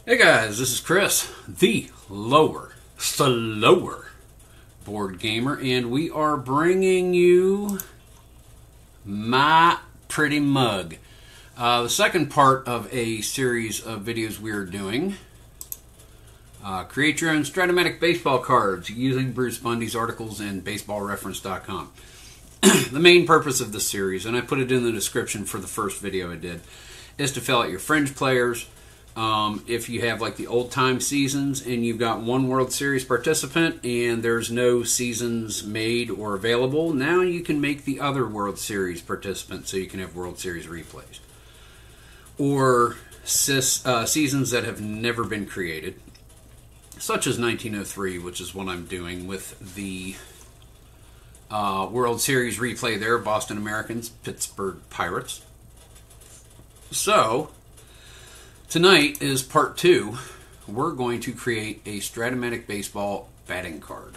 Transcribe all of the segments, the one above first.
Hey guys, this is Chris, the slower board gamer, and we are bringing you my pretty mug. The second part of a series of videos we are doing. Create your own Strat-O-Matic baseball cards using Bruce Bundy's articles in BBREF.com. The main purpose of this series, and I put it in the description for the first video I did, is to fill out your fringe players. If you have like the old time seasons and you've got one World Series participant and there's no seasons made or available, now you can make the other World Series participant so you can have World Series replays. Or seasons that have never been created, such as 1903, which is what I'm doing with the World Series replay there, Boston Americans, Pittsburgh Pirates. So, tonight is part 2. We're going to create a Strat-O-Matic baseball batting card.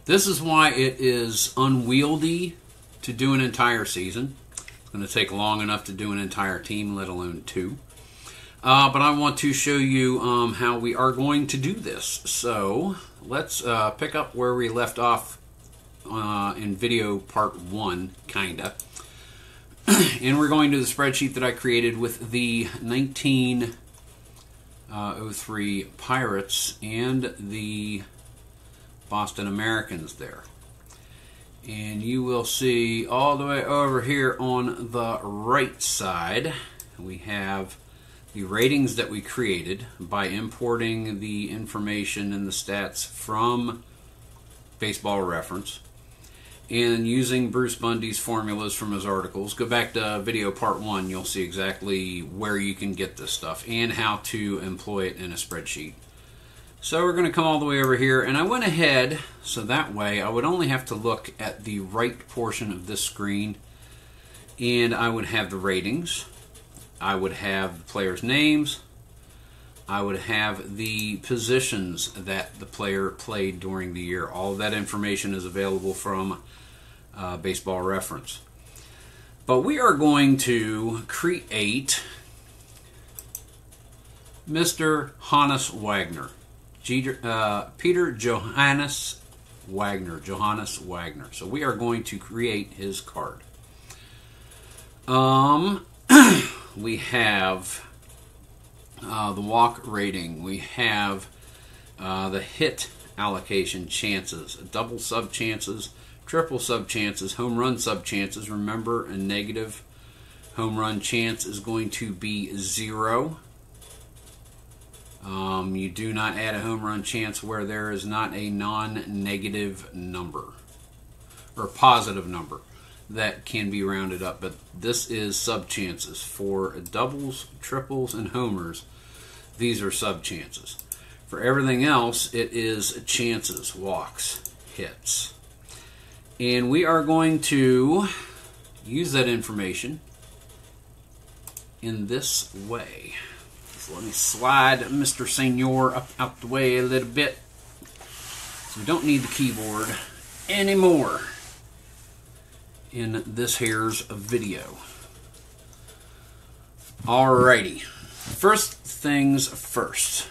This is why it is unwieldy to do an entire season. It's going to take long enough to do an entire team, let alone 2. But I want to show you how we are going to do this. So let's pick up where we left off in video part 1, kinda. And we're going to the spreadsheet that I created with the 1903 Pirates and the Boston Americans there. And you will see all the way over here on the right side, we have the ratings that we created by importing the information and the stats from Baseball Reference. And using Bruce Bundy's formulas from his articles. Go back to video part 1, you'll see exactly where you can get this stuff and how to employ it in a spreadsheet. So we're going to come all the way over here, and I went ahead so that way I would only have to look at the right portion of this screen, and I would have the ratings, I would have the players' names, I would have the positions that the player played during the year. All of that information is available from Baseball Reference. But we are going to create Mr. Honus Wagner. Peter Johannes Wagner. Johannes Wagner. So we are going to create his card. We have the walk rating, we have the hit allocation chances, double sub chances, triple sub chances, home run sub chances. Remember, a negative home run chance is going to be 0. You do not add a home run chance where there is not a non-negative number or positive number that can be rounded up, but this is sub chances for doubles, triples, and homers. These are sub chances. For everything else, it is chances, walks, hits. And we are going to use that information in this way. So let me slide Mr. Senior up out the way a little bit. So we don't need the keyboard anymore in this here's video. Alrighty. First things first.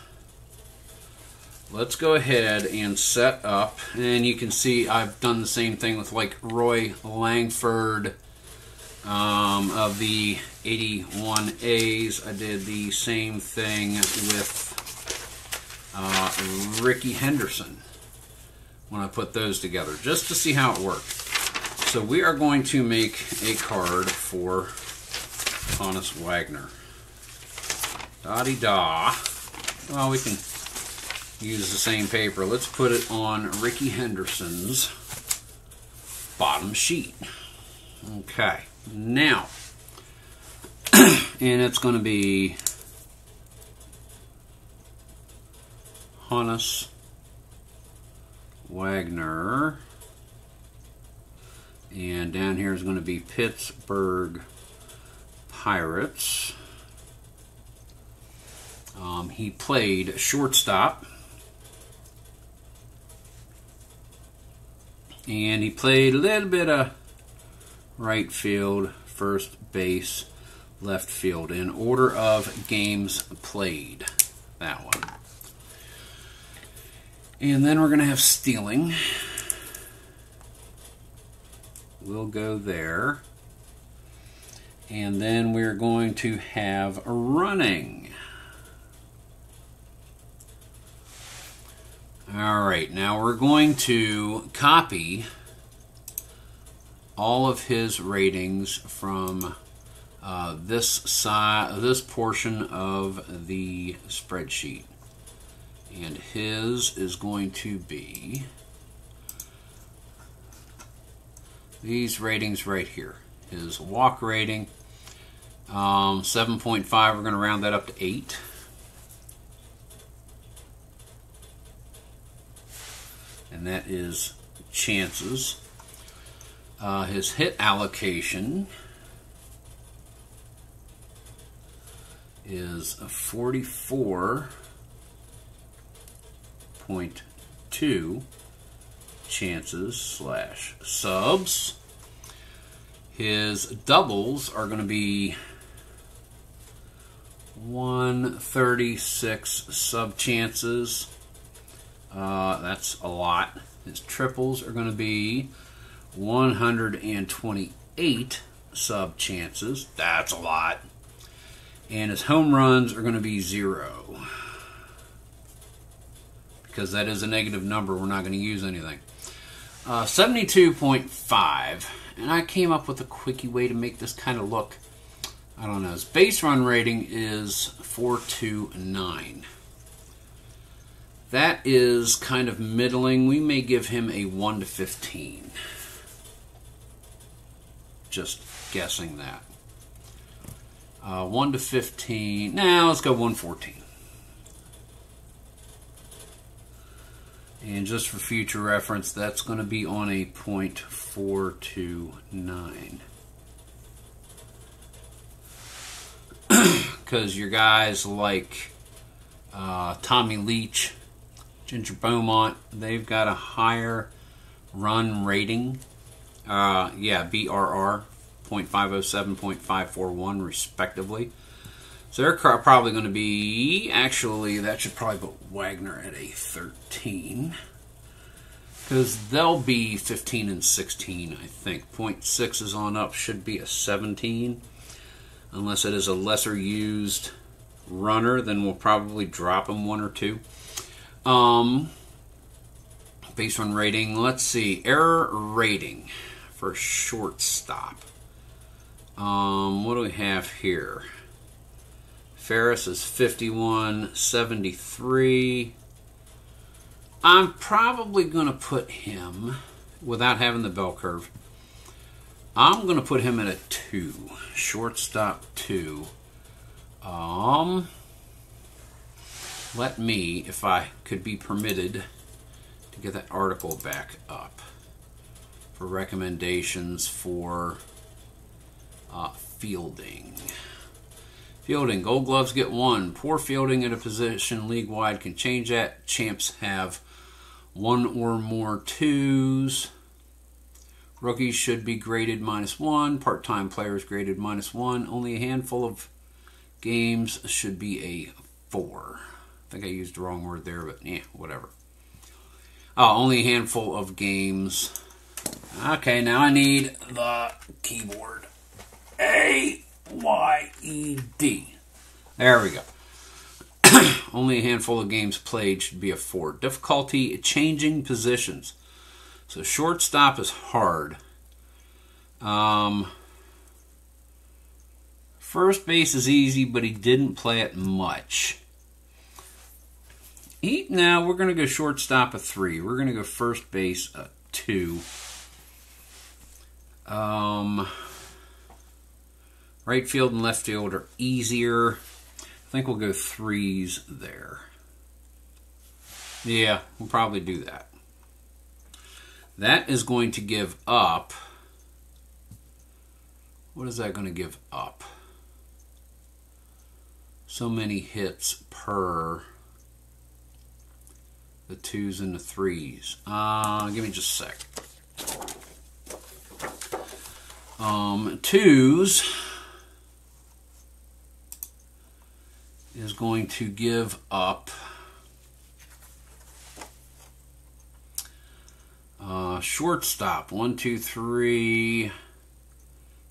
Let's go ahead and set up, and you can see I've done the same thing with like Roy Langford of the 81 A's. I did the same thing with Ricky Henderson when I put those together, just to see how it worked. So we are going to make a card for Honus Wagner. Da-de-da. Well, we can use the same paper. Let's put it on Ricky Henderson's bottom sheet. Okay. Now, and it's going to be Honus Wagner. And down here is going to be Pittsburgh Pirates. He played shortstop. And he played a little bit of right field, first base, left field in order of games played. that one. And then we're going to have stealing. We'll go there. And then we're going to have running. All right, now we're going to copy all of his ratings from this portion of the spreadsheet. And his is going to be these ratings right here. His walk rating, 7.5, we're going to round that up to 8. And that is chances. His hit allocation is 44.2 chances / subs. His doubles are going to be 136 sub chances. That's a lot. His triples are going to be 128 sub chances. That's a lot. And his home runs are going to be 0. Because that is a negative number, we're not going to use anything. 72.5. And I came up with a quickie way to make this kind of look, I don't know. His base run rating is 429. That is kind of middling. We may give him a 1 to 15. Just guessing that. 1 to 15. Now let's go 114. And just for future reference, that's going to be on a .429. Because your guys like Tommy Leach, Ginger Beaumont, they've got a higher run rating. BRR, 0.507, 0.541 respectively. So they're probably going to be, actually, that should probably put Wagner at a 13. Because they'll be 15 and 16, I think. 0.6 is on up, should be a 17. Unless it is a lesser used runner, then we'll probably drop them 1 or 2. Base run rating, let's see. Error rating for shortstop. What do we have here? Ferris is 51.73. I'm probably going to put him, without having the bell curve, I'm going to put him at a 2. Shortstop 2. Let me, if I could be permitted, to get that article back up for recommendations for fielding. Fielding, Gold Gloves get 1. Poor fielding at a position league-wide can change that. Champs have 1 or more 2s. Rookies should be graded -1. Part-time players graded -1. Only a handful of games should be a 4. I think I used the wrong word there, but yeah, whatever. Only a handful of games. Okay, now I need the keyboard. A-Y-E-D. There we go. Only a handful of games played should be a 4. Difficulty, changing positions. So shortstop is hard. First base is easy, but he didn't play it much. Now we're going to go shortstop a 3. We're going to go first base a 2. Right field and left field are easier. I think we'll go 3s there. Yeah, we'll probably do that. That is going to give up... What is that going to give up? So many hits per the 2s and the 3s. Give me just a sec. 2s is going to give up shortstop. 1, 2, 3.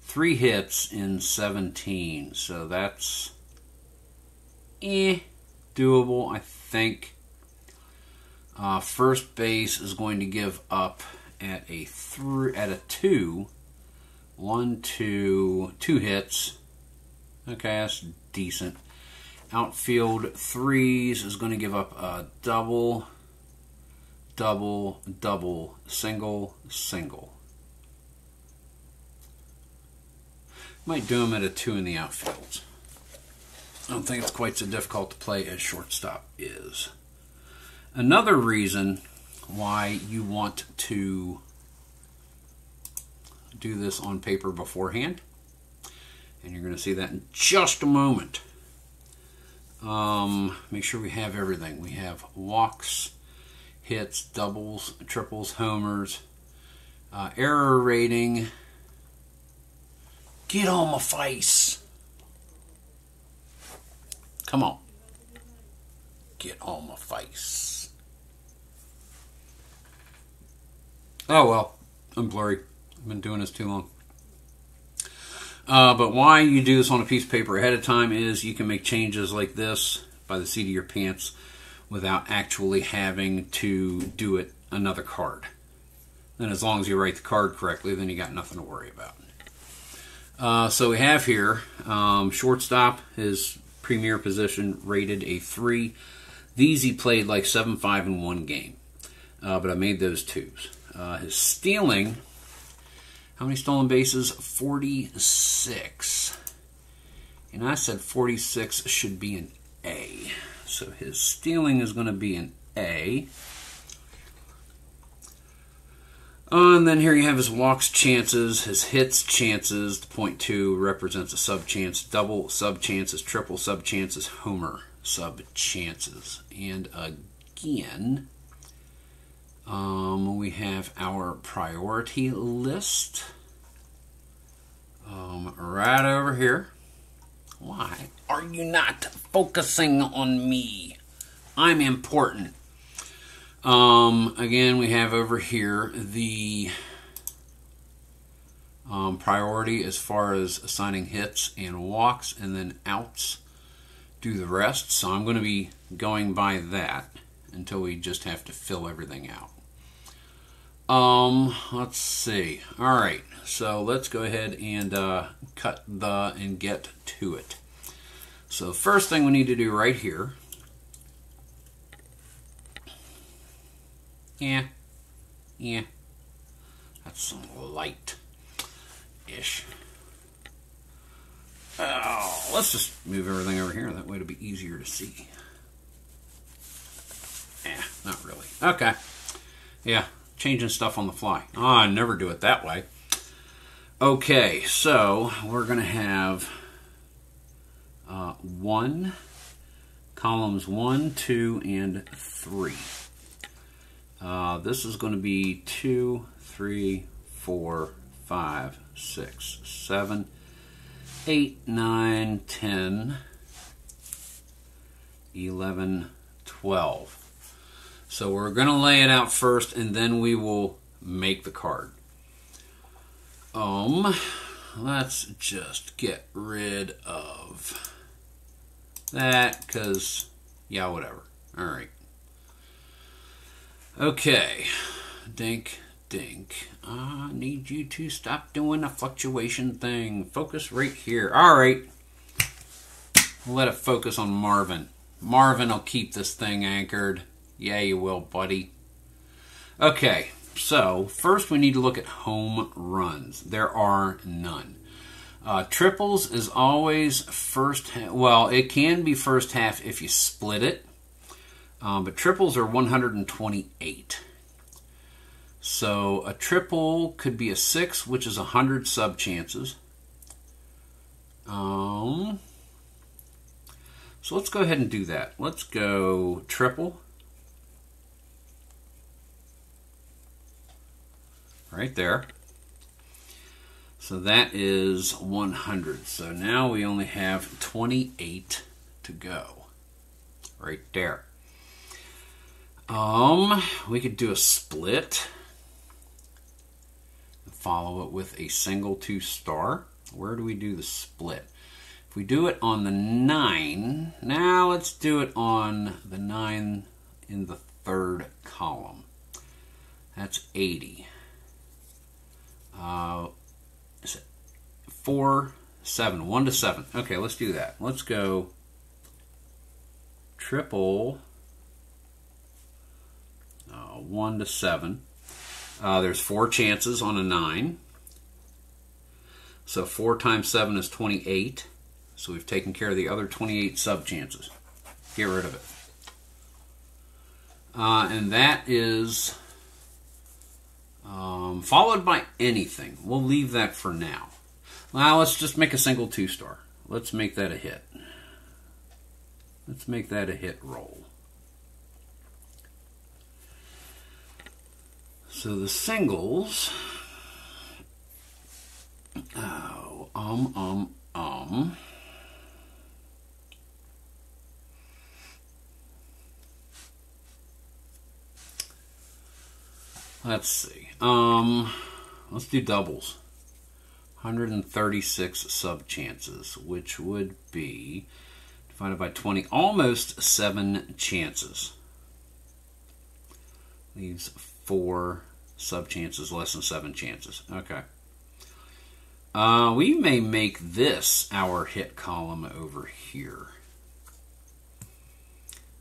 3 hits in 17. So that's doable, I think. First base is going to give up at a 2. 1, 2, 2 hits. Okay, that's decent. Outfield 3s is going to give up a double, double, double, single, single. Might do them at a 2 in the outfield. I don't think it's quite so difficult to play as shortstop is. Another reason why you want to do this on paper beforehand, and you're going to see that in just a moment. Make sure we have everything. We have walks, hits, doubles, triples, homers, error rating. Get on my face. Come on. Get on my face. Oh well, I'm blurry. I've been doing this too long. But why you do this on a piece of paper ahead of time is you can make changes like this by the seat of your pants without actually having to do it another card. And as long as you write the card correctly, then you got nothing to worry about. So we have here shortstop, his premier position, rated a 3. These he played like 7-5 in one game, but I made those 2s. His stealing, how many stolen bases? 46. And I said 46 should be an A. So his stealing is going to be an A. And then here you have his walks chances, his hits chances. The .2 represents a sub-chance, double sub-chances, triple sub-chances, homer sub-chances. And again, we have our priority list right over here. Why are you not focusing on me? I'm important. Again, we have over here the priority as far as assigning hits and walks, and then outs do the rest. So I'm going to be going by that until we just have to fill everything out. Let's see. All right, so let's go ahead and and get to it. So first thing we need to do right here. Yeah, that's some light-ish. Oh, let's just move everything over here. That way it'll be easier to see. Not really. Okay. Yeah, changing stuff on the fly. Oh, I never do it that way. Okay, so we're going to have columns 1, 2, and 3. This is going to be 2, 3, 4, 5, 6, 7, 8, 9, 10, 11, 12. So we're going to lay it out first, and then we will make the card. Let's just get rid of that, because, yeah, whatever. All right. Okay. Dink, dink. I need you to stop doing the fluctuation thing. Focus right here. All right. Let it focus on Marvin. Marvin will keep this thing anchored. Yeah, you will, buddy. Okay, so first we need to look at home runs. There are none. Triples is always first half. Well, it can be first half if you split it. But triples are 128. So a triple could be a 6, which is 100 sub-chances. So let's go ahead and do that. Let's go triple. Right there. So that is 100. So now we only have 28 to to go. Right there. We could do a split. Follow it with a single 2-star. Where do we do the split? If we do it on the 9, now let's do it on the 9 in the 3rd column. That's 80. 4, 7, 1 to 7. Okay, let's do that. Let's go triple 1 to 7. There's 4 chances on a 9. So 4 times 7 is 28. So we've taken care of the other 28 sub-chances. Get rid of it. And that is followed by anything. We'll leave that for now. Now let's just make a single 2-star. Let's make that a hit. Let's make that a hit roll. So the singles, let's see, let's do doubles. 136 sub-chances, which would be divided by 20, almost 7 chances. Leaves 4 sub-chances, less than 7 chances. Okay. We may make this our hit column over here.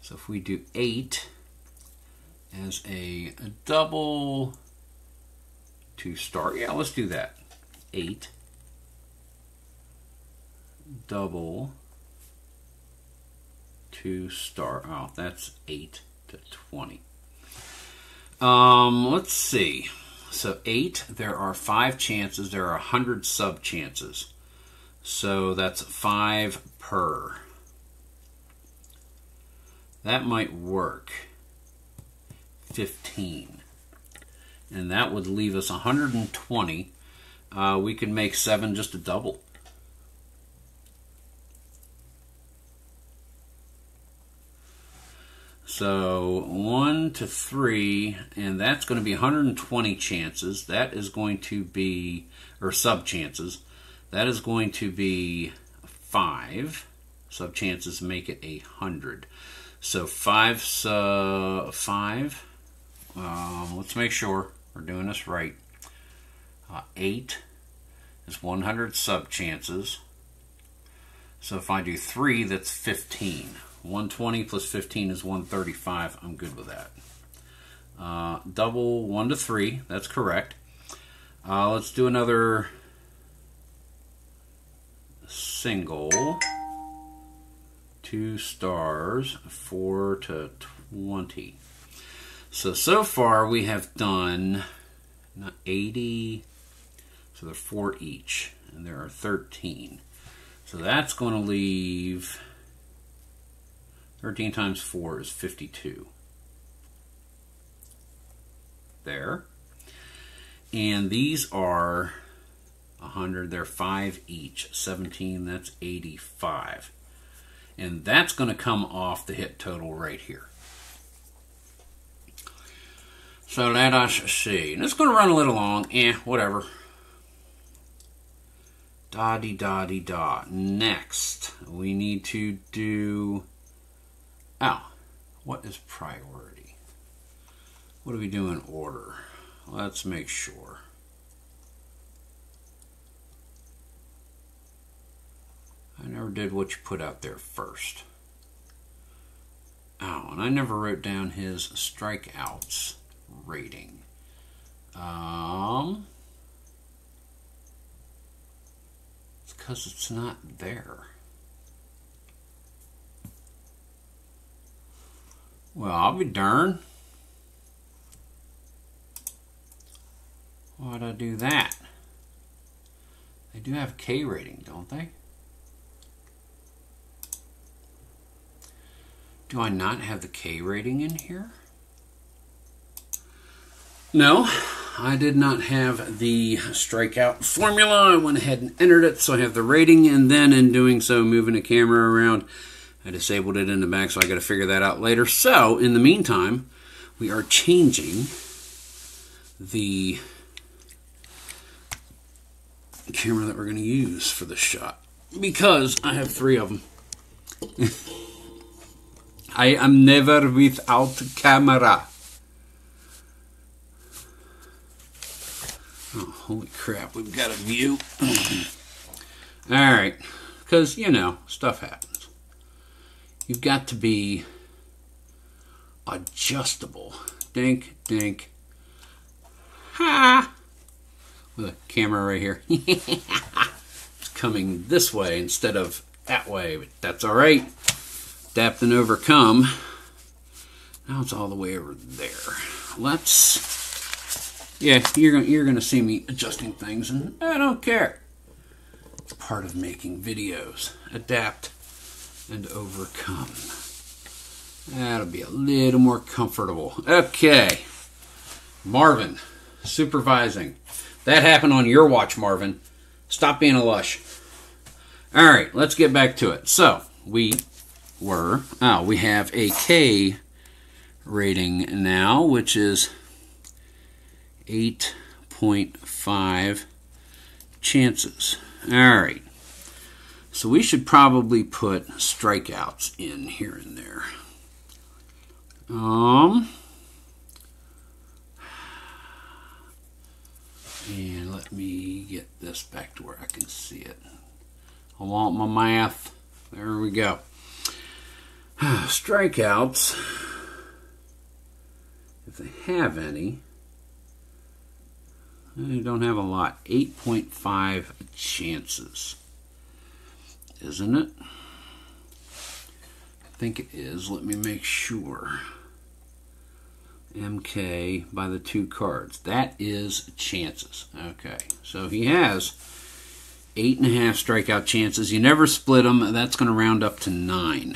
So if we do 8 as a double 2-star, yeah, let's do that. 8 double 2-star. Oh, that's 8 to 20. Let's see. So 8, there are 5 chances. There are 100 sub-chances. So that's 5 per. That might work. 15. And that would leave us 120. We can make 7 just a double. So 1 to 3, and that's going to be 120 chances. That is going to be, or sub-chances. That is going to be 5. Sub-chances make it 100. So 5 5. Let's make sure we're doing this right. 8 is 100 sub-chances. So if I do 3, that's 15. 120 plus 15 is 135. I'm good with that. Double 1 to 3. That's correct. Let's do another single. 2 stars. 4 to 20. So far we have done 80. So there are 4 each. And there are 13. So that's going to leave... 13 times 4 is 52. There. And these are 100. They're 5 each. 17, that's 85. And that's going to come off the hit total right here. So let us see. And it's going to run a little long. Whatever. Da-dee-da-dee-da. Next, we need to do... Oh, what is priority? What do we do in order? Let's make sure. I never did what you put out there first. Oh, and I never wrote down his strikeouts rating. It's because it's not there. Well, I'll be darned. Why'd I do that? They do have a K rating, don't they? Do I not have the K rating in here? No, I did not have the strikeout formula. I went ahead and entered it, so I have the rating, and then in doing so, moving the camera around, I disabled it in the back, so I got to figure that out later. So, in the meantime, we are changing the camera that we're going to use for this shot, because I have 3 of them. I am never without camera. Oh, holy crap, we've got a view. Alright, because, you know, stuff happens. You've got to be adjustable. Dink, dink. Ha! With a camera right here. It's coming this way instead of that way, but that's alright. Adapt and overcome. Now it's all the way over there. Yeah, you're gonna see me adjusting things, and I don't care. It's part of making videos. Adapt and overcome. That'll be a little more comfortable. Okay, Marvin, supervising. That happened on your watch, Marvin. Stop being a lush. All right, let's get back to it. So we have a K rating now, which is 8.5 chances. All right. So we should probably put strikeouts in here and there. And let me get this back to where I can see it. I want my math. There we go. Strikeouts, if they have any, they don't have a lot. 8.5 chances. Isn't it? I think it is. Let me make sure. MK by the 2 cards. That is chances. Okay, so he has 8.5 strikeout chances. You never split them. That's going to round up to 9.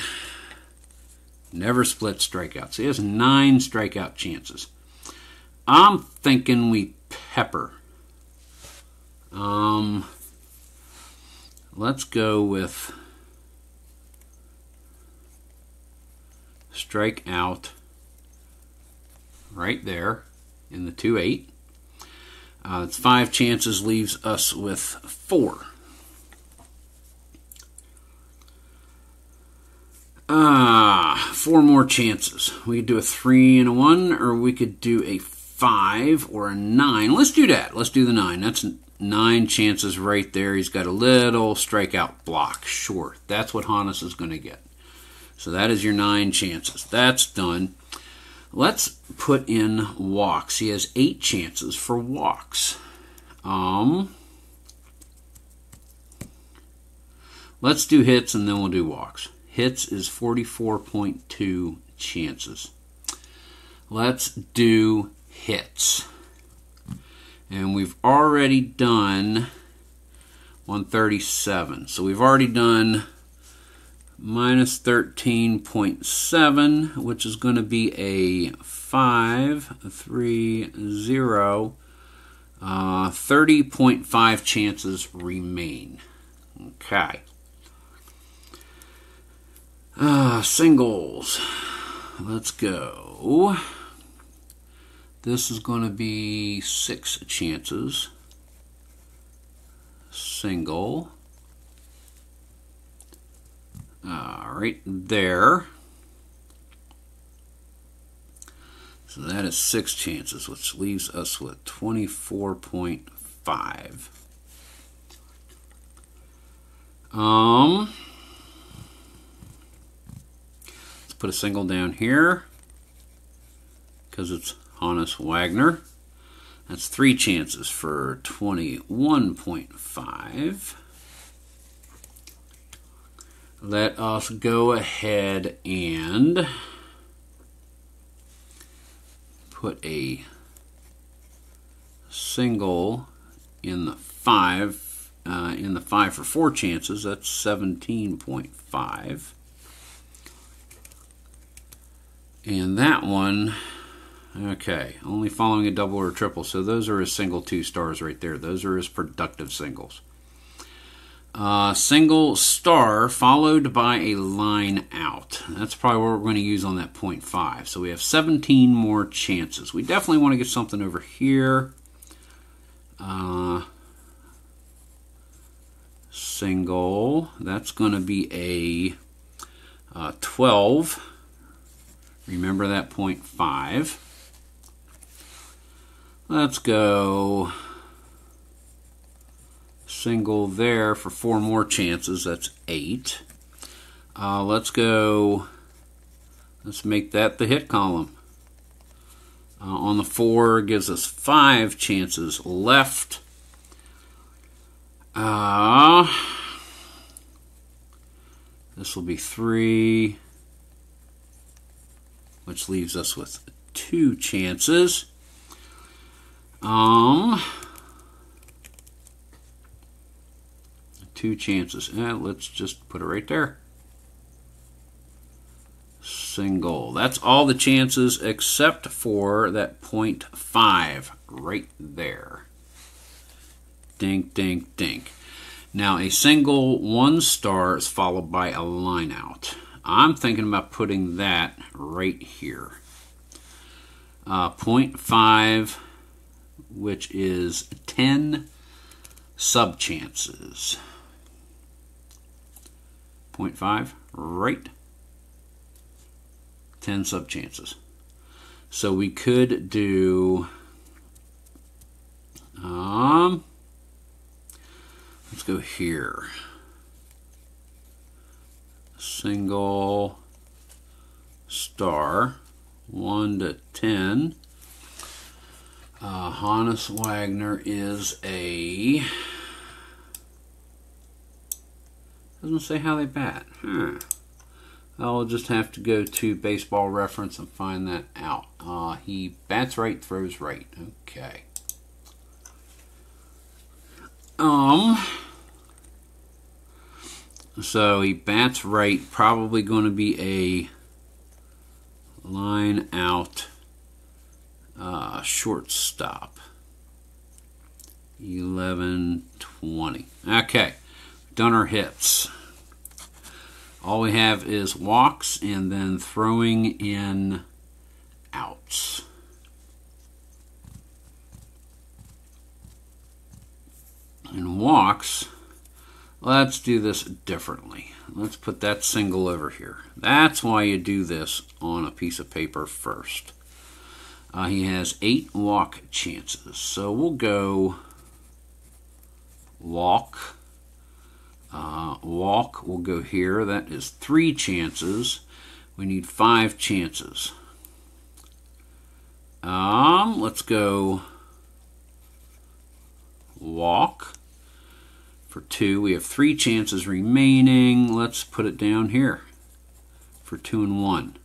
Never split strikeouts. He has 9 strikeout chances. I'm thinking we pepper. Let's go with strikeout right there in the 2-8. It's 5 chances, leaves us with 4. 4 more chances. We could do a 3 and a 1, or we could do a 5 or a 9. Let's do that. Let's do the 9. That's 9 chances right there. He's got a little strikeout block. Sure, that's what Honus is going to get. So that is your 9 chances. That's done. Let's put in walks. He has 8 chances for walks. Let's do hits and then we'll do walks. Hits is 44.2 chances. Let's do hits. And we've already done 137. So we've already done minus 13.7, which is going to be a 530. 30.5 chances remain. Okay. Singles. Let's go. This is going to be 6 chances. Single. Right there. So that is 6 chances, which leaves us with 24.5. Let's put a single down here because it's Honus Wagner. That's 3 chances for 21.5. Let us go ahead and put a single in the 5 for 4 chances. That's 17.5. And that one, okay, only following a double or a triple. So those are his single 2 stars right there. Those are his productive singles. Single star followed by a line out. That's probably what we're going to use on that 0.5. So we have 17 more chances. We definitely want to get something over here. Single. That's going to be a 12. Remember that 0.5. Let's go single there for 4 more chances. That's 8. Let's make that the hit column. On the 4 gives us 5 chances left. This will be 3, which leaves us with 2 chances. 2 chances. Let's just put it right there. Single. That's all the chances except for that 0.5 right there. Dink, dink, dink. Now a single 1 star is followed by a line out. I'm thinking about putting that right here. 0.5, which is 10 subchances. 0.5, right? 10 subchances. So we could do, let's go here. Single star, 1 to 10. Honus Wagner is a, doesn't say how they bat. I'll just have to go to Baseball Reference and find that out. He bats right, throws right. Okay. So he bats right, probably going to be a line out shortstop. 11, 20. Okay, done our hits. All we have is walks and then throwing in outs. And walks, let's do this differently. Let's put that single over here. That's why you do this on a piece of paper first. He has 8 walk chances. So we'll go walk. Walk will go here. That is 3 chances. We need 5 chances. Let's go walk for 2. We have 3 chances remaining. Let's put it down here for 2 and 1.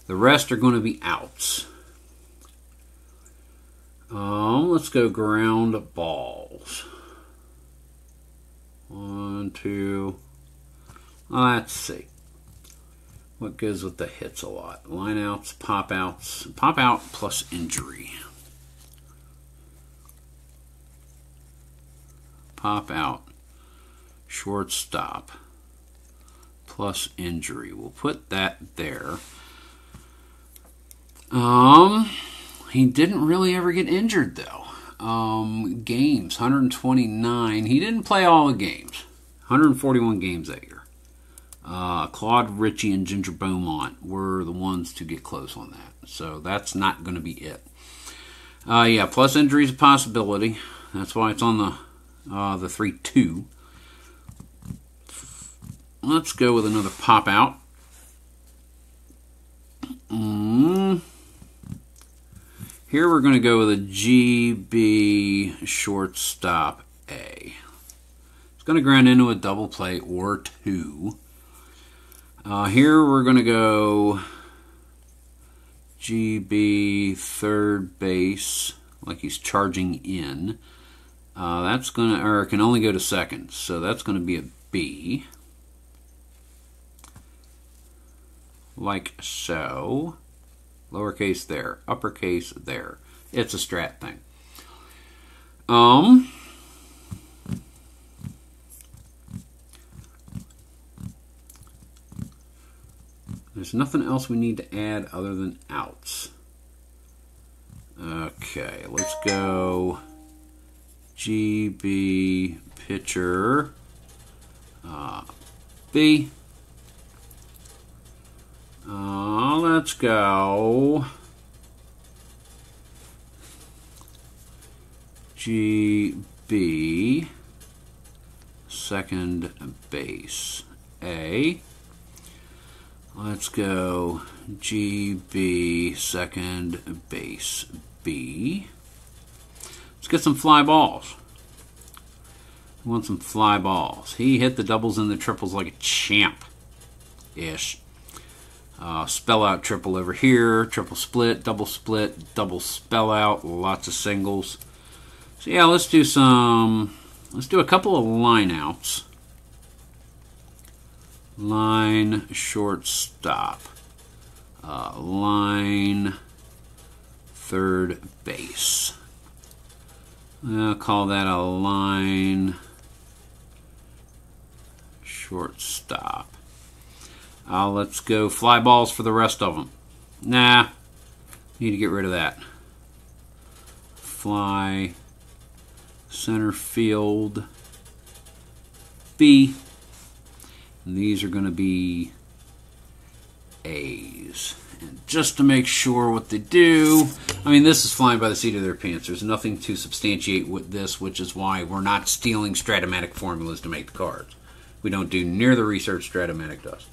The rest are going to be outs. Let's go ground balls. 1, 2. Let's see. What goes with the hits a lot? Line outs, pop outs. Pop out plus injury. Pop out. Shortstop plus injury. We'll put that there. He didn't really ever get injured though. Games, 129. He didn't play all the games. 141 games that year. Claude Ritchie and Ginger Beaumont were the ones to get close on that. So that's not going to be it. Yeah, plus injury is a possibility. That's why it's on the 3-2. Let's go with another pop out. Here we're going to go with a GB shortstop A. It's going to ground into a double play or 2. Here we're going to go GB third base, like he's charging in. That's going to, or it can only go to second, so that's going to be a B. Like so. Lowercase there, uppercase there. It's a strat thing. There's nothing else we need to add other than outs. Okay, let's go GB pitcher B. Let's go GB second base A. Let's go GB second base B. Let's get some fly balls. We want some fly balls. He hit the doubles and the triples like a champ-ish. Spell out triple over here, triple split, double spell out, lots of singles. So yeah, let's do a couple of line outs. Line shortstop. Line third base. I'll call that a line shortstop. Let's go fly balls for the rest of them. Nah, need to get rid of that. Fly center field B. And these are going to be A's. And just to make sure what they do, I mean, this is flying by the seat of their pants. There's nothing to substantiate with this, which is why we're not stealing Strat-O-Matic formulas to make the cards. We don't do near the research Strat-O-Matic does.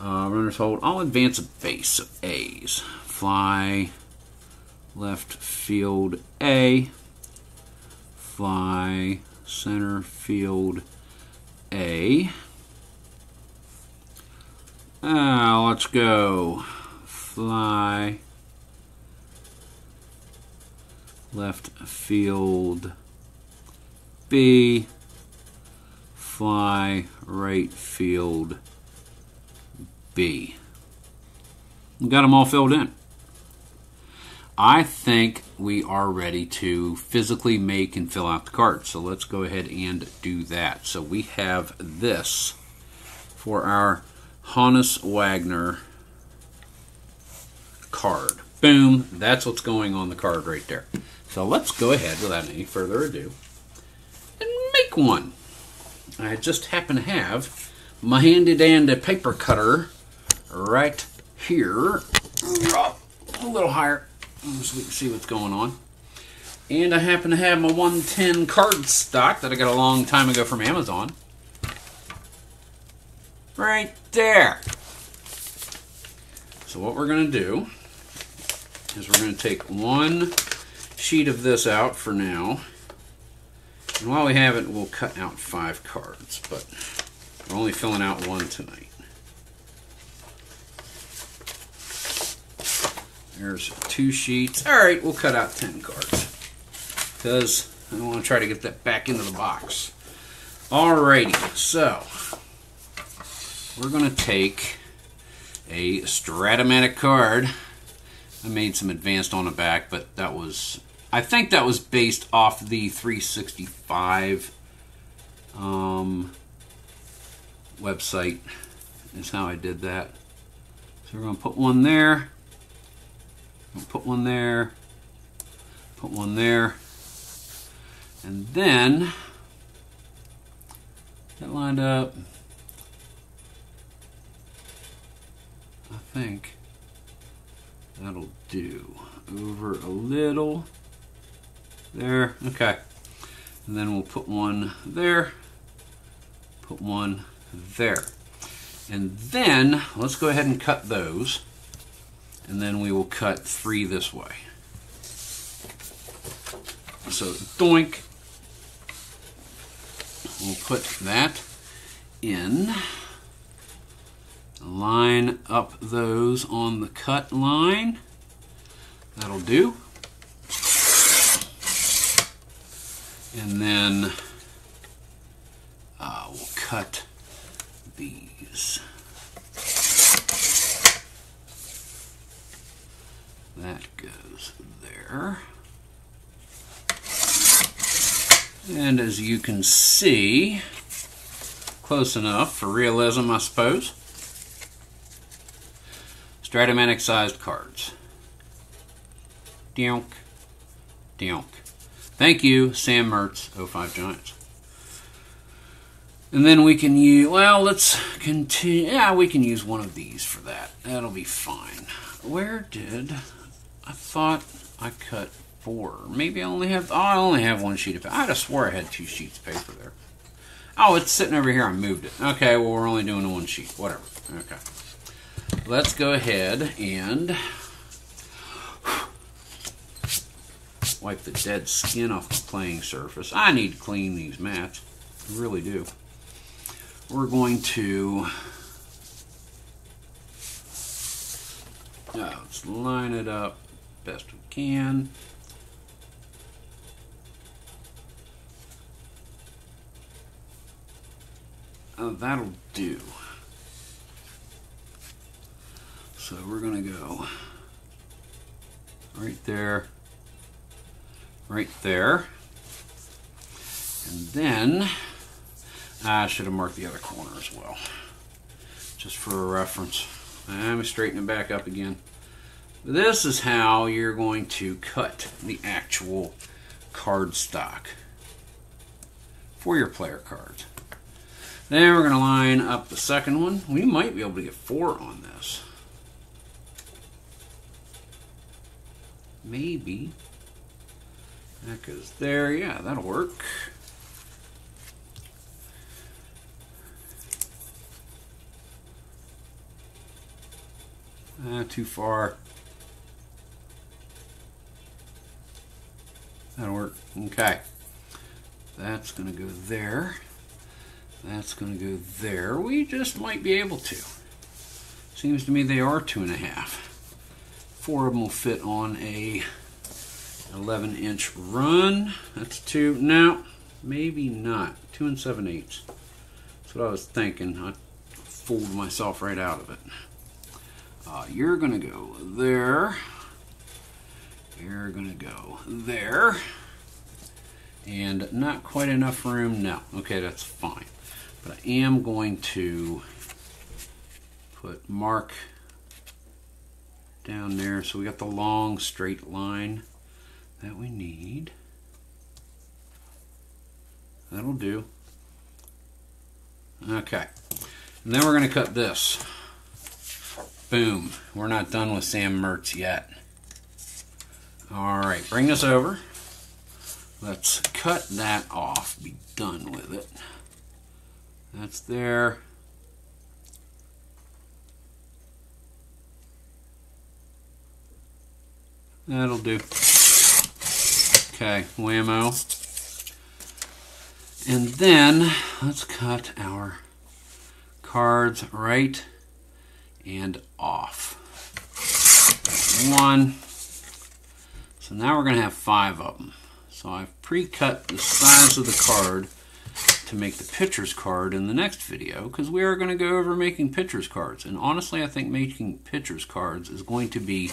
Runners hold. I'll advance a base of A's. Fly left field A. Fly center field A. Let's go. Fly left field B. Fly right field B. We got them all filled in. I think we are ready to physically make and fill out the cards. So let's go ahead and do that. So we have this for our Honus Wagner card. Boom. That's what's going on the card right there. So let's go ahead without any further ado and make one. I just happen to have my handy-dandy paper cutter right here. A little higher so we can see what's going on. And I happen to have my 110 card stock that I got a long time ago from Amazon. Right there. So what we're going to do is we're going to take one sheet of this out for now. And while we have it, we'll cut out 5 cards, but we're only filling out one tonight. There's 2 sheets. All right, we'll cut out 10 cards because I want to try to get that back into the box. Alrighty, so we're going to take a Strat-O-Matic card. I made some advanced on the back, but that was, I think that was based off the 365 website is how I did that. So we're going to put one there, put one there, put one there, and then that lined up. I think that'll do. Over a little. There. Okay. And then we'll put one there. Put one there. And then let's go ahead and cut those. And then we will cut 3 this way. So doink. We'll put that in. Line up those on the cut line. That'll do. And then we'll cut these. That goes there. And as you can see, close enough for realism, I suppose. Strat-O-Matic sized cards. Donk. Donk. Thank you, Sam Mertz, 05 Giants. And then we can use, well, let's continue. Yeah, we can use one of these for that. That'll be fine. Where did, I thought I cut 4. Maybe I only have, oh, I only have 1 sheet of paper. I had to swear I had 2 sheets of paper there. Oh, it's sitting over here. I moved it. Okay, well, we're only doing 1 sheet. Whatever. Okay. Let's go ahead and wipe the dead skin off the playing surface. I need to clean these mats. I really do. We're going to let's line it up best we can. That'll do. So we're going to go right there, right there, and then I should have marked the other corner as well, just for a reference. I'm straightening it back up again. This is how you're going to cut the actual card stock for your player cards. Then we're going to line up the second one. We might be able to get 4 on this. Maybe. That goes there. Yeah, that'll work. Too far. That'll work. Okay. That's going to go there. That's going to go there. We just might be able to. Seems to me they are 2.5. 4 of them will fit on a 11-inch run. That's 2. No, maybe not. 2 7/8. That's what I was thinking. I fooled myself right out of it. You're going to go there. You're going to go there. And not quite enough room. No. Okay, that's fine. But I am going to put mark down there so we got the long straight line that we need. That'll do. Okay. And then we're going to cut this. Boom. We're not done with Sam Mertz yet. Alright, bring this over. Let's cut that off. Be done with it. That's there. That'll do. Okay, whammo. And then let's cut our cards right and off. That's 1. So now we're going to have 5 of them. So I've pre-cut the size of the card to make the pitcher's card in the next video, because we are going to go over making pitcher's cards. And honestly, I think making pitcher's cards is going to be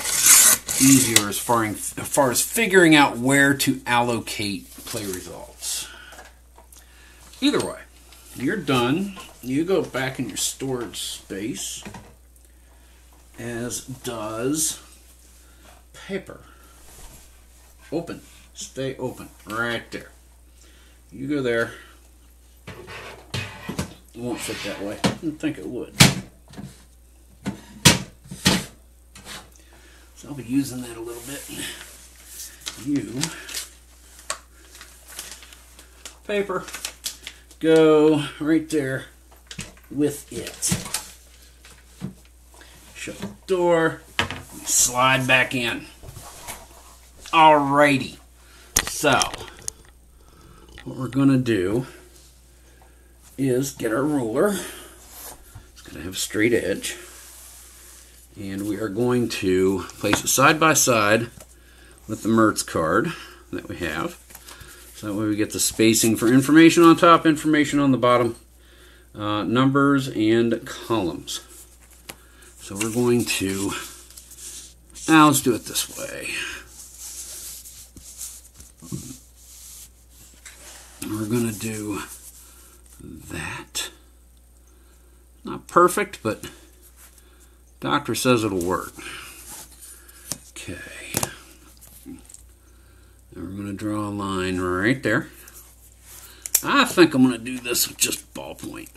easier as far as figuring out where to allocate play results. Either way, you're done. You go back in your storage space, as does paper. Open. Stay open. Right there. You go there. It won't fit that way. I didn't think it would. So I'll be using that a little bit. You, paper, go right there with it. Shut the door. Slide back in. Alrighty. So, what we're going to do is get our ruler. It's going to have a straight edge. And we are going to place it side by side with the Mertz card that we have. So that way we get the spacing for information on top, information on the bottom, numbers and columns. So we're going to, now let's do it this way. We're going to do that. Not perfect, but Doctor says it'll work. Okay. And we're going to draw a line right there. I think I'm going to do this with just ballpoint.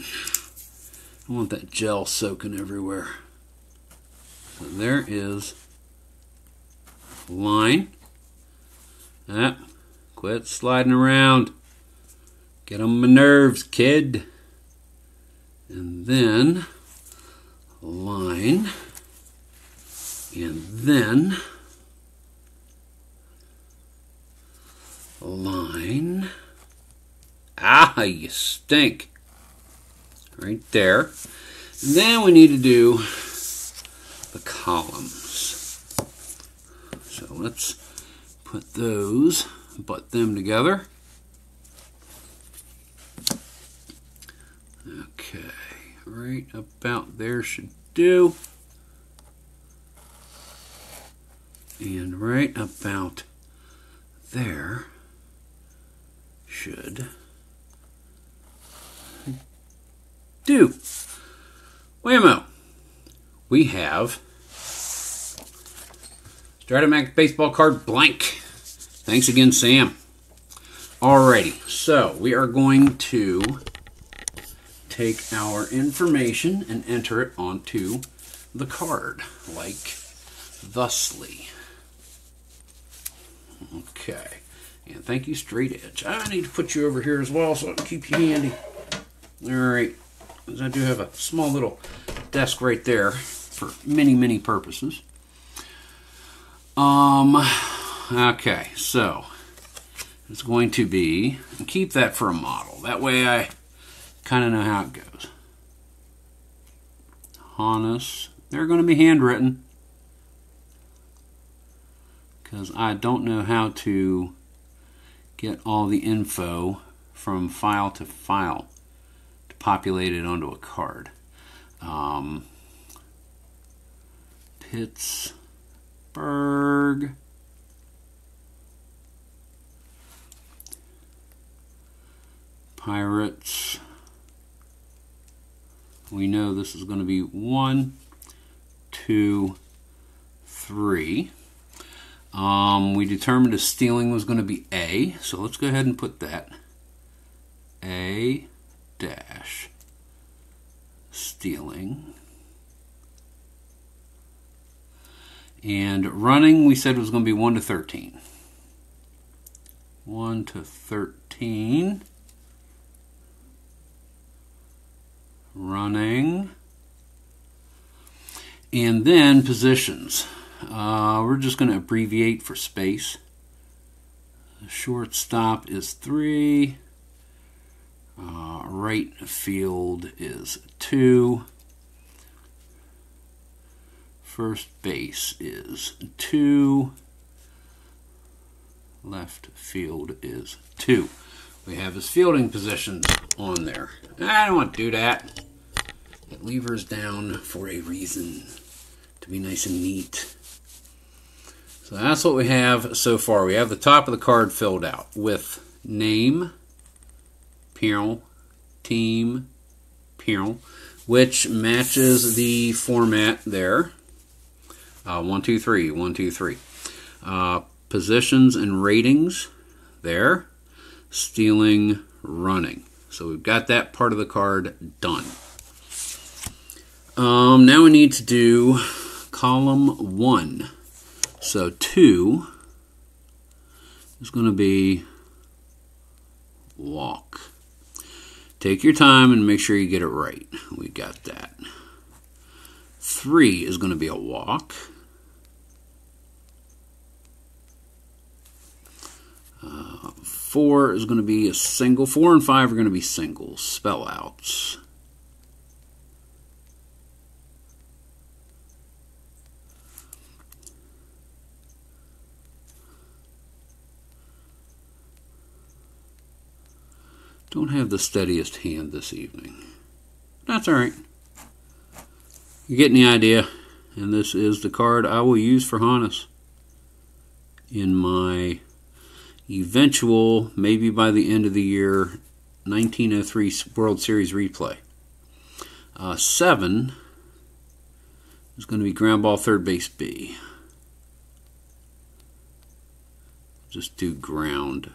I want that gel soaking everywhere. So there is a line. Quit sliding around. Get on my nerves, kid. And then a line. And then a line. Ah, you stink. Right there. And then we need to do the columns. So let's put those, butt them together. Okay, right about there should do. And right about there should do. Whammo. We have Strat-O-Matic baseball card blank. Thanks again, Sam. Alrighty, so we are going to take our information and enter it onto the card, like thusly. Okay, and thank you, Straight Edge. I need to put you over here as well so I can keep you handy. Alright, because I do have a small little desk right there for many, many purposes. Okay, so it's going to be, and keep that for a model. That way I kind of know how it goes. Honus, they're going to be handwritten because I don't know how to get all the info from file to file to populate it onto a card. Pittsburgh. Pirates. We know this is going to be 1, 2, 3. We determined a stealing was going to be A, so let's go ahead and put that. A dash stealing. And running, we said was going to be 1 to 13. 1 to 13. Running. And then positions. We're just going to abbreviate for space. The shortstop is 3. Right field is 2. First base is 2. Left field is 2. We have his fielding positions on there. I don't want to do that. It levers down for a reason. To be nice and neat. So that's what we have so far. We have the top of the card filled out with name, Pirl, team, Pirl, which matches the format there. 1, 2, 3, 1, 2, 3. Positions and ratings there. Stealing, running. So we've got that part of the card done. Now we need to do column 1. So 2 is going to be walk. Take your time and make sure you get it right. We got that. 3 is going to be a walk. 4 is going to be a single. 4 and 5 are going to be singles, spell outs. Don't have the steadiest hand this evening. That's all right. You're getting the idea. And this is the card I will use for Honus in my eventual, maybe by the end of the year, 1903 World Series replay. 7 is going to be ground ball third base B. Just do ground.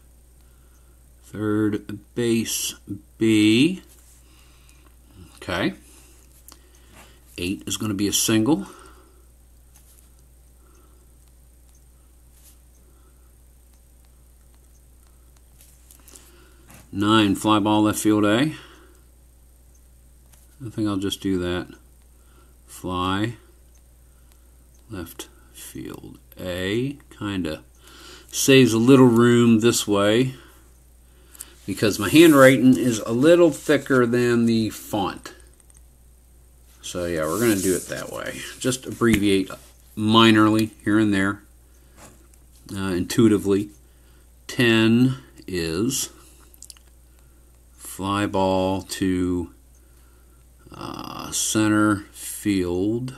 Third base B. Okay. 8 is going to be a single. Nine, fly ball left field A. I think I'll just do that. Fly left field A. Kind of saves a little room this way because my handwriting is a little thicker than the font. So yeah, we're going to do it that way. Just abbreviate minorly here and there, intuitively. 10 is fly ball to center field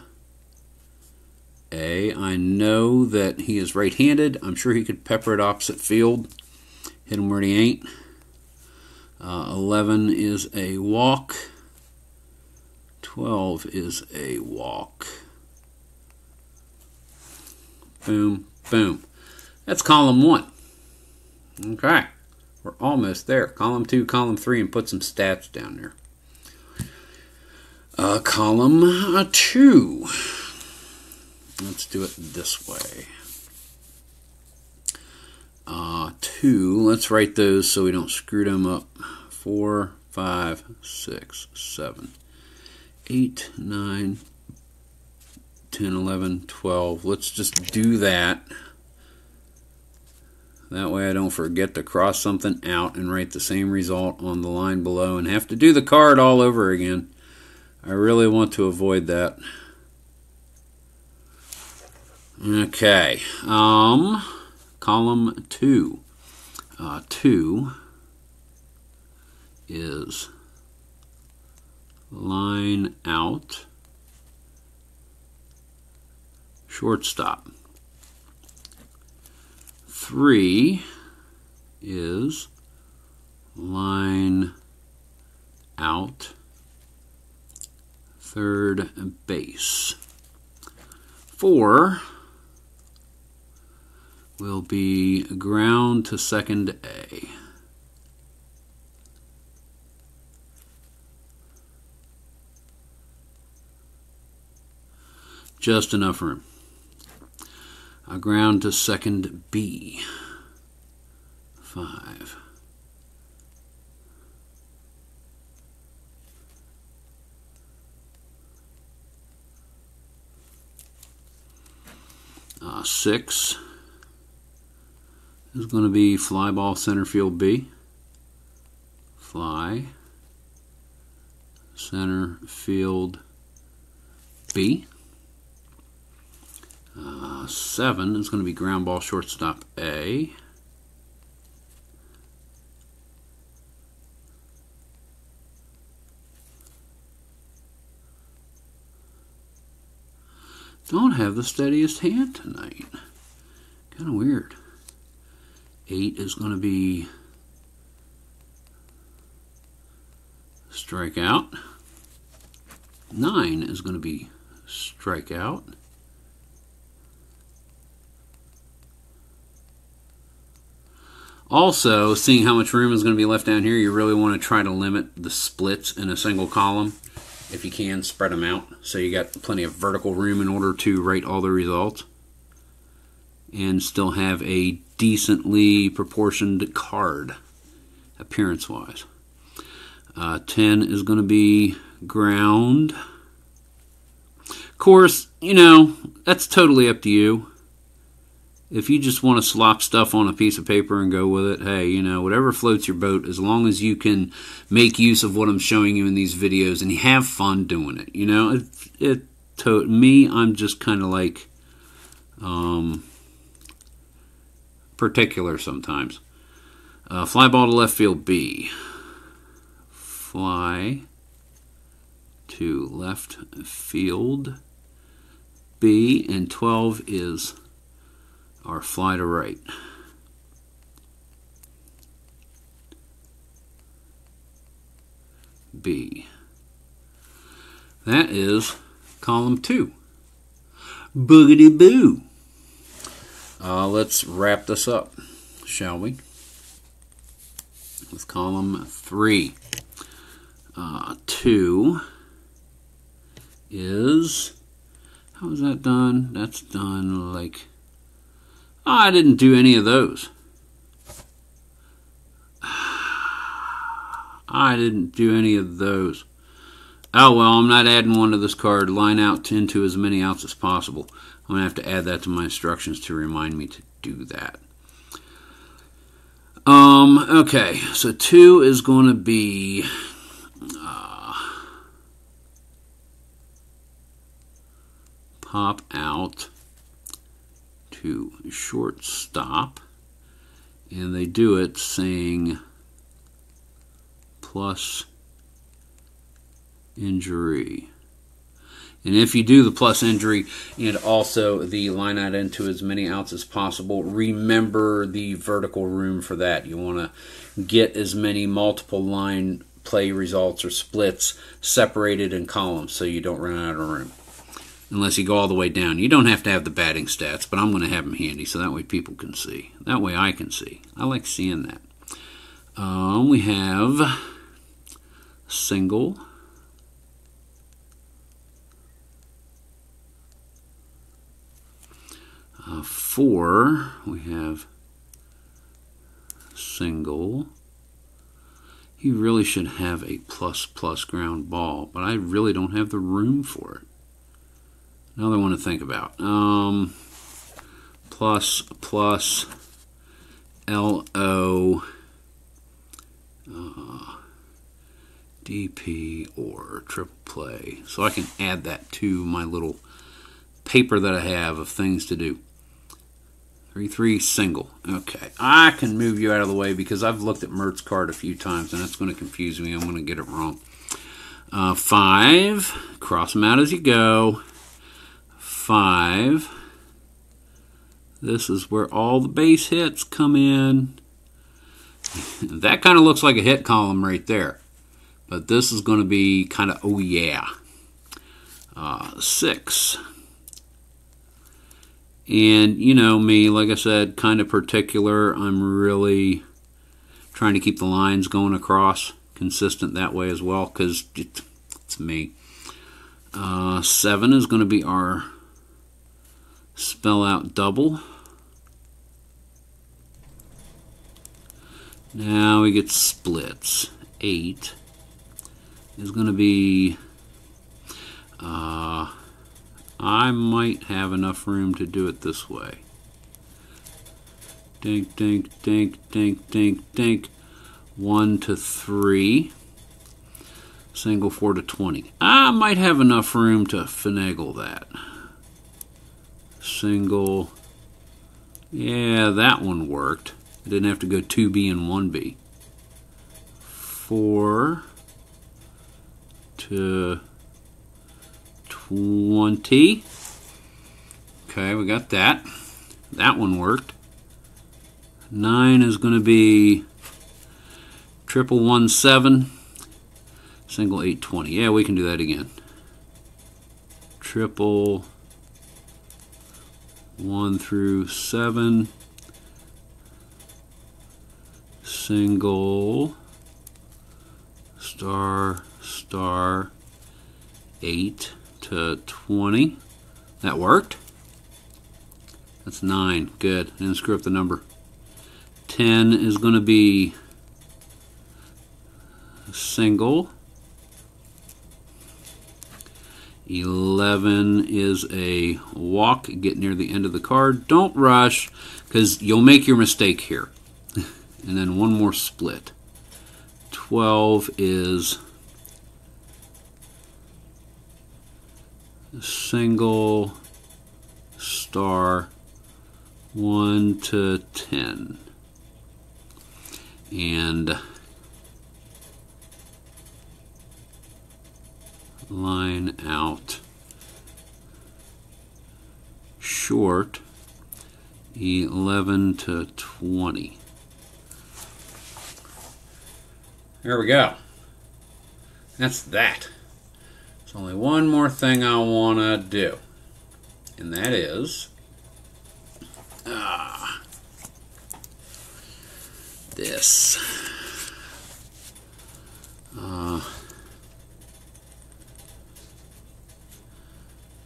A. I know that he is right-handed. I'm sure he could pepper it opposite field. Hit him where he ain't. 11 is a walk. 12 is a walk. Boom, boom. That's column 1. Okay. We're almost there. Column 2, column 3, and put some stats down there. Column 2. Let's do it this way. 2, let's write those so we don't screw them up. 4, 5, 6, 7, 8, 9, 10, 11, 12. Let's just do that. That way I don't forget to cross something out and write the same result on the line below and have to do the card all over again. I really want to avoid that. Okay. Column 2. 2 is line out, shortstop. 3 is line out, third base. 4 will be ground to second A. Just enough room. Ground to second B. 5. 6 is going to be fly ball center field B. Fly center field B. 7 is going to be ground ball shortstop A. Don't have the steadiest hand tonight. Kind of weird. 8 is going to be strikeout. 9 is going to be strikeout. Also, seeing how much room is going to be left down here, you really want to try to limit the splits in a single column. If you can, spread them out so you got plenty of vertical room in order to write all the results and still have a decently proportioned card appearance-wise. 10 is going to be ground. Of course, you know, that's totally up to you. If you just want to slop stuff on a piece of paper and go with it, hey, you know, whatever floats your boat, as long as you can make use of what I'm showing you in these videos and you have fun doing it. You know, me, I'm just kind of like particular sometimes. Fly ball to left field B. Fly to left field B, and 12 is our fly to right. B. That is column 2. Boogity boo. Let's wrap this up, shall we? With column 3. 2 is, how is that done? That's done like, I didn't do any of those. I didn't do any of those. Oh, well, I'm not adding one to this card. Line out into as many outs as possible. I'm going to have to add that to my instructions to remind me to do that. Okay, so 2 is going to be pop out to shortstop, and they do it saying plus injury. And if you do the plus injury and also the line out into as many outs as possible, remember the vertical room for that. You want to get as many multiple line play results or splits separated in columns so you don't run out of room. Unless you go all the way down. You don't have to have the batting stats, but I'm going to have them handy so that way people can see. That way I can see. I like seeing that. We have single, four, we have single. You really should have a plus ground ball, but I really don't have the room for it. Another one to think about. Plus LO DP or triple play. So I can add that to my little paper that I have of things to do. 3-3 single. Okay, I can move you out of the way because I've looked at Mert's card a few times and that's going to confuse me. I'm going to get it wrong. 5. Cross them out as you go. 5. This is where all the base hits come in. That kind of looks like a hit column right there. But this is going to be kind of, oh yeah. 6. And you know me, like I said, kind of particular. I'm really trying to keep the lines going across, consistent that way as well, because it's me. 7 is going to be our spell out double. Now we get splits. 8 is going to be, I might have enough room to do it this way. Dink, dink, dink, dink, dink, dink. 1 to 3. Single 4 to 20. I might have enough room to finagle that. Single. Yeah, that one worked. I didn't have to go 2B and 1B. 4 to 20. Okay, we got that. That one worked. 9 is going to be triple 1 7. Single 8 20. Yeah, we can do that again. Triple 1 through 7. Single star star 8 to 20. That worked. That's 9. Good. Didn't screw up the number. 10 is going to be single. 11 is a walk. Get near the end of the card. Don't rush because you'll make your mistake here. And then one more split. 12 is single star 1 to 10. And line out short 11 to 20. There we go. That's that. There's only one more thing I want to do. and that is this.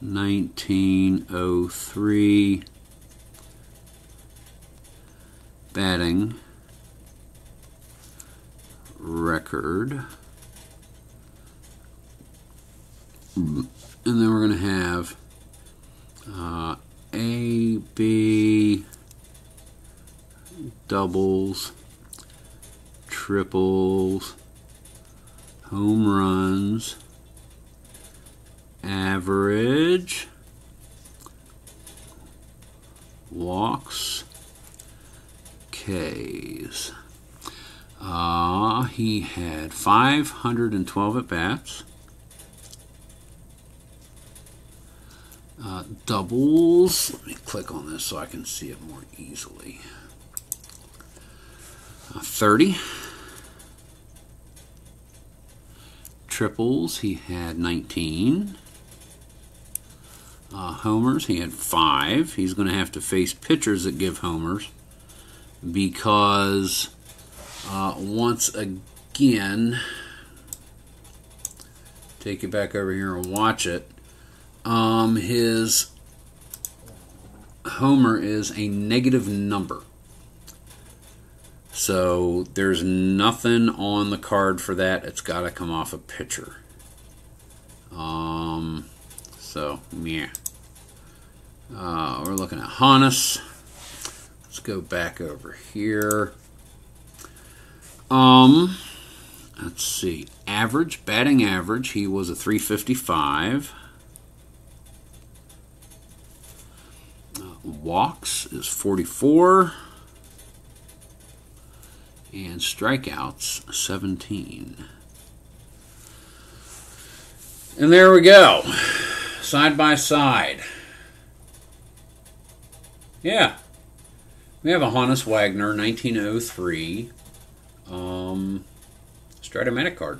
1903 batting record. And then we're going to have A, B, doubles, triples, home runs, average, walks, Ks. He had 512 at-bats. Doubles, let me click on this so I can see it more easily. 30. Triples, he had 19. Homers, he had 5. He's going to have to face pitchers that give homers because once again, take it back over here and watch it. His homer is a negative number. So there's nothing on the card for that. It's got to come off a pitcher. So, yeah. We're looking at Honus. Let's go back over here. Let's see. Average, batting average, he was a 355. Walks is 44. And strikeouts, 17. And there we go. Side by side. Yeah. We have a Honus Wagner 1903 Strat-O-Matic card.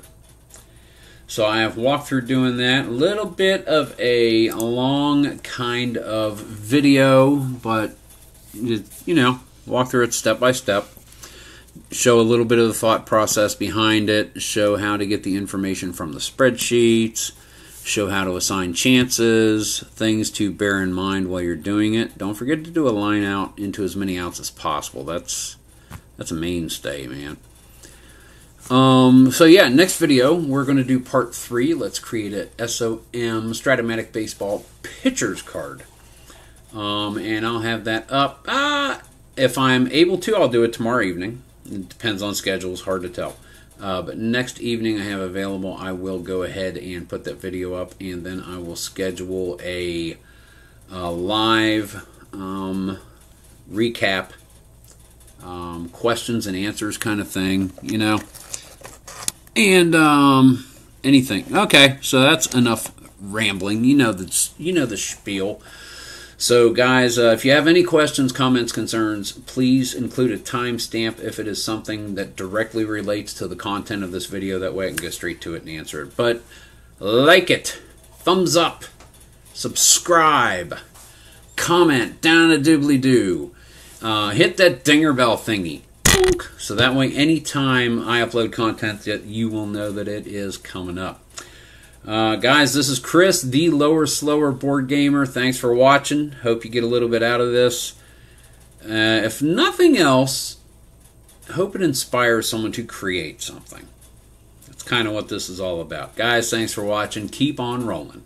So I have walked through doing that. A little bit of a long kind of video, but, you know, walk through it step by step. Show a little bit of the thought process behind it. Show how to get the information from the spreadsheets. Show how to assign chances. Things to bear in mind while you're doing it. Don't forget to do a line out into as many outs as possible. That's a mainstay, man. So yeah, next video we're going to do part 3. Let's create a SOM Strat-O-Matic baseball pitchers card. And I'll have that up. If I'm able to, I'll do it tomorrow evening. It depends on schedules, hard to tell. But next evening I have available, I will go ahead and put that video up, and then I will schedule a live recap, questions and answers kind of thing, you know, and anything. Okay, so that's enough rambling. You know the spiel. So guys, if you have any questions, comments, concerns, please include a timestamp if it is something that directly relates to the content of this video. That way I can go straight to it and answer it. But like it, thumbs up, subscribe, comment down a doobly-doo, hit that dinger bell thingy, so that way anytime I upload content that you will know that it is coming up. Guys, this is Chris, the Lower Slower Board Gamer. Thanks for watching. Hope you get a little bit out of this. If nothing else, hope it inspires someone to create something. That's kind of what this is all about. Guys, thanks for watching. Keep on rolling.